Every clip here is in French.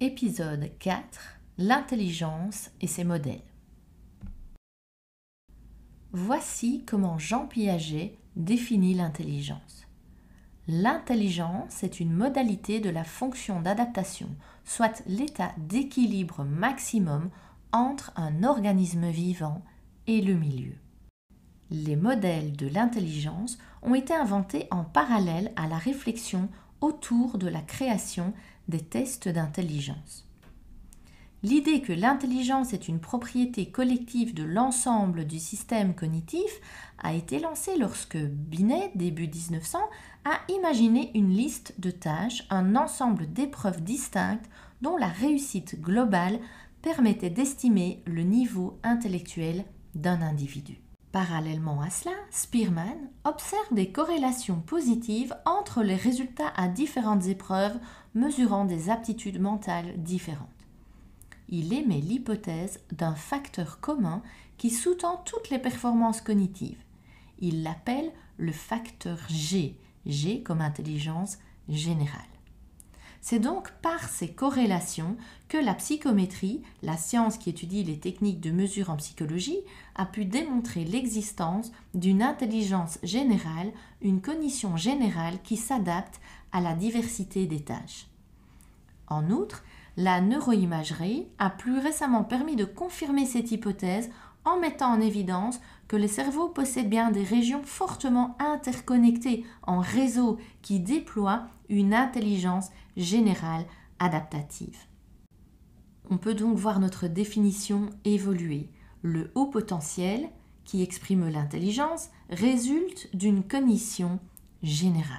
Épisode 4. L'intelligence et ses modèles. Voici comment Jean Piaget définit l'intelligence. L'intelligence est une modalité de la fonction d'adaptation, soit l'état d'équilibre maximum entre un organisme vivant et le milieu. Les modèles de l'intelligence ont été inventés en parallèle à la réflexion autour de la création des tests d'intelligence. L'idée que l'intelligence est une propriété collective de l'ensemble du système cognitif a été lancée lorsque Binet, début 1900, a imaginé une liste de tâches, un ensemble d'épreuves distinctes dont la réussite globale permettait d'estimer le niveau intellectuel d'un individu. Parallèlement à cela, Spearman observe des corrélations positives entre les résultats à différentes épreuves mesurant des aptitudes mentales différentes. Il émet l'hypothèse d'un facteur commun qui sous-tend toutes les performances cognitives. Il l'appelle le facteur G, G comme intelligence générale. C'est donc par ces corrélations que la psychométrie, la science qui étudie les techniques de mesure en psychologie, a pu démontrer l'existence d'une intelligence générale, une cognition générale qui s'adapte à la diversité des tâches. En outre, la neuroimagerie a plus récemment permis de confirmer cette hypothèse en mettant en évidence que le cerveau possède bien des régions fortement interconnectées en réseau qui déploient une intelligence générale adaptative. On peut donc voir notre définition évoluer. Le haut potentiel, qui exprime l'intelligence, résulte d'une cognition générale.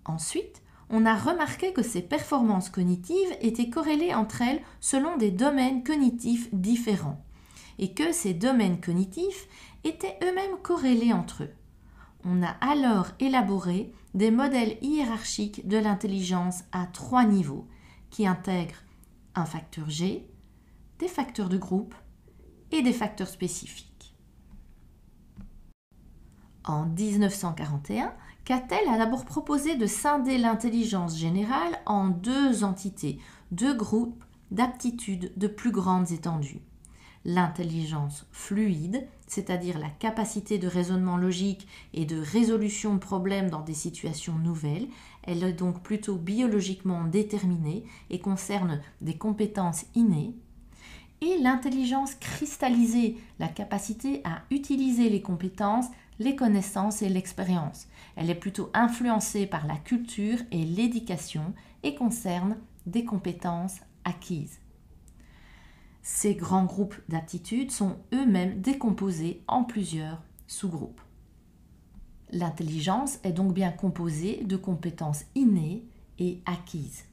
Ensuite, on a remarqué que ces performances cognitives étaient corrélées entre elles selon des domaines cognitifs différents et que ces domaines cognitifs étaient eux-mêmes corrélés entre eux. On a alors élaboré des modèles hiérarchiques de l'intelligence à 3 niveaux qui intègrent un facteur G, des facteurs de groupe et des facteurs spécifiques. En 1941, Cattell a d'abord proposé de scinder l'intelligence générale en 2 entités, 2 groupes d'aptitudes de plus grandes étendues. L'intelligence fluide, c'est-à-dire la capacité de raisonnement logique et de résolution de problèmes dans des situations nouvelles, elle est donc plutôt biologiquement déterminée et concerne des compétences innées. Et l'intelligence cristallisée, la capacité à utiliser les compétences, les connaissances et l'expérience. Elle est plutôt influencée par la culture et l'éducation et concerne des compétences acquises. Ces grands groupes d'aptitudes sont eux-mêmes décomposés en plusieurs sous-groupes. L'intelligence est donc bien composée de compétences innées et acquises.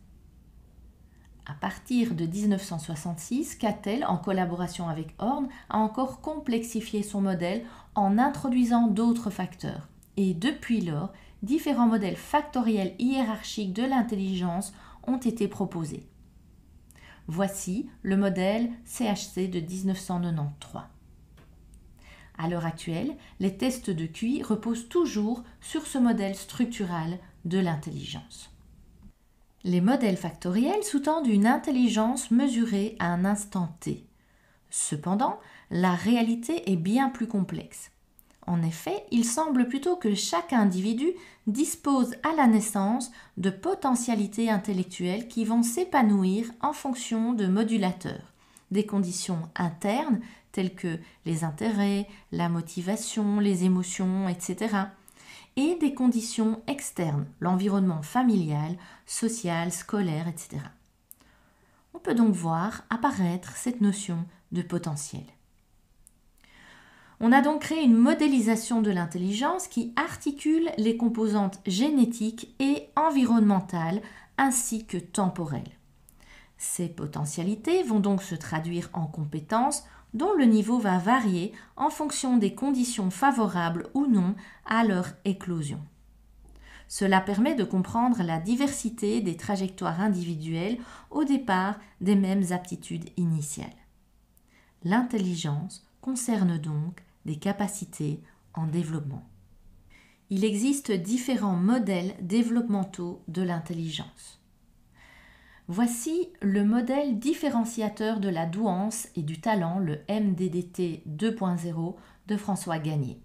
À partir de 1966, Cattell, en collaboration avec Horn, a encore complexifié son modèle en introduisant d'autres facteurs. Et depuis lors, différents modèles factoriels hiérarchiques de l'intelligence ont été proposés. Voici le modèle CHC de 1993. À l'heure actuelle, les tests de QI reposent toujours sur ce modèle structural de l'intelligence. Les modèles factoriels sous-tendent une intelligence mesurée à un instant T. Cependant, la réalité est bien plus complexe. En effet, il semble plutôt que chaque individu dispose à la naissance de potentialités intellectuelles qui vont s'épanouir en fonction de modulateurs, des conditions internes telles que les intérêts, la motivation, les émotions, etc., et des conditions externes, l'environnement familial, social, scolaire, etc. On peut donc voir apparaître cette notion de potentiel. On a donc créé une modélisation de l'intelligence qui articule les composantes génétiques et environnementales ainsi que temporelles. Ces potentialités vont donc se traduire en compétences dont le niveau va varier en fonction des conditions favorables ou non à leur éclosion. Cela permet de comprendre la diversité des trajectoires individuelles au départ des mêmes aptitudes initiales. L'intelligence concerne donc des capacités en développement. Il existe différents modèles développementaux de l'intelligence. Voici le modèle différenciateur de la douance et du talent, le MDDT 2.0 de François Gagné.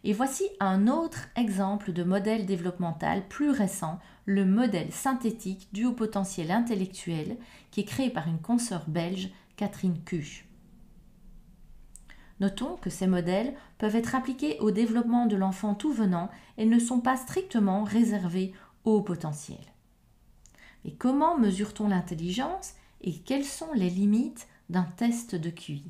Et voici un autre exemple de modèle développemental plus récent, le modèle synthétique du haut potentiel intellectuel qui est créé par une consoeur belge, Catherine Cuche. Notons que ces modèles peuvent être appliqués au développement de l'enfant tout venant et ne sont pas strictement réservés au haut potentiel. Et comment mesure-t-on l'intelligence et quelles sont les limites d'un test de QI ?